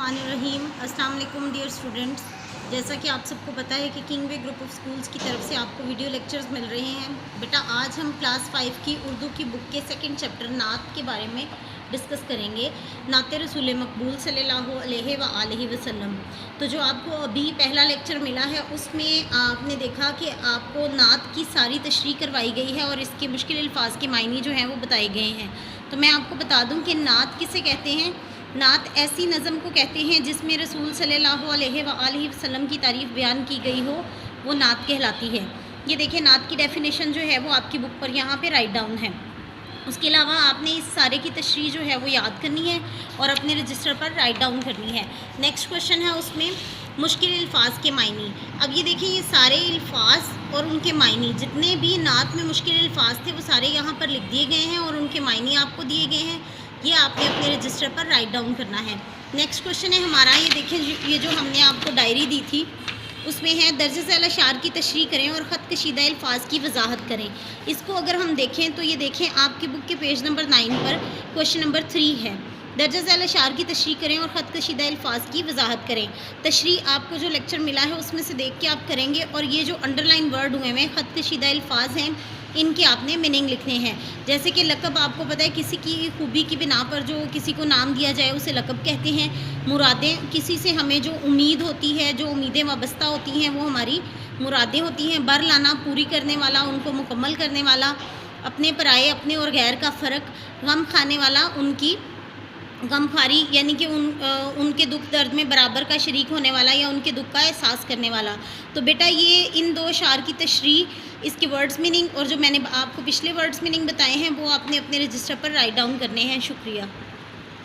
बिस्मिल्लाहिर्रहमानिर्रहीम। अस्सलाम वालेकुम डियर स्टूडेंट्स। जैसा कि आप सबको पता है कि king way group of schools की तरफ से आपको वीडियो लेक्चर्स मिल रहे हैं। बेटा आज हम क्लास 5 की उर्दू की बुक के सेकंड चैप्टर नात के बारे में डिस्कस करेंगे। नात रसूल मकबूल सल्लल्लाहु अलैहि व आलिहि वसल्लम। तो जो आपको अभी पहला लेक्चर मिला है उसमें आपने देखा कि आपको नात की सारी तशरीह करवाई गई है और इसके मुश्किल अल्फाज के मायने जो हैं वो बताए गए हैं। तो मैं आपको बता दूं कि नात किसे कहते हैं। नात ऐसी नज़म को कहते हैं जिसमें रसूल सल्लल्लाहु अलैहि वसल्लम की तारीफ़ बयान की गई हो, वो नात कहलाती है। ये देखिए नात की डेफिनेशन जो है वो आपकी बुक पर यहाँ पे राइट डाउन है। उसके अलावा आपने इस सारे की तशरीह जो है वो याद करनी है और अपने रजिस्टर पर राइट डाउन करनी है। नेक्स्ट क्वेश्चन है उसमें मुश्किल अल्फाज के मायने। अब ये देखिए ये सारे अल्फाज और उनके मायने जितने भी नात में मुश्किल अल्फाज थे वो सारे यहाँ पर लिख दिए गए हैं और उनके मायने आपको दिए गए हैं। ये आपने अपने रजिस्टर पर राइट डाउन करना है। नेक्स्ट क्वेश्चन है हमारा, ये देखिए ये जो हमने आपको डायरी दी थी उसमें है दर्ज झैल अशार की तशरीह करें और ख़त कशीदा अल्फाज की वजाहत करें। इसको अगर हम देखें तो ये देखें आपकी बुक के पेज नंबर 9 पर क्वेश्चन नंबर 3 है। दर्ज झैल अशार की तशरीह करें और ख़त कशीदा अल्फाज की वजाहत करें। तशरीह आपको जो लेक्चर मिला है उसमें से देख के आप करेंगे और ये जो अंडरलाइन वर्ड हुए हैं ख़त कशीदा अल्फाज हैं इनके आपने मीनिंग लिखने हैं। जैसे कि लक़ब आपको पता है किसी की खूबी की बिना पर जो किसी को नाम दिया जाए उसे लक़ब कहते हैं। मुरादें किसी से हमें जो उम्मीद होती है, जो उम्मीदें वाबस्ता होती हैं वो हमारी मुरादें होती हैं। बर लाना पूरी करने वाला, उनको मुकम्मल करने वाला। अपने पराए अपने और गैर का फ़र्क। गम खाने वाला उनकी गमखारी यानी कि उनके दुख दर्द में बराबर का शरीक होने वाला या उनके दुख का एहसास करने वाला। तो बेटा ये इन दो अशार की तशरीह, इसके वर्ड्स मीनिंग और जो मैंने आपको पिछले वर्ड्स मीनिंग बताए हैं वो आपने अपने रजिस्टर पर राइट डाउन करने हैं। शुक्रिया।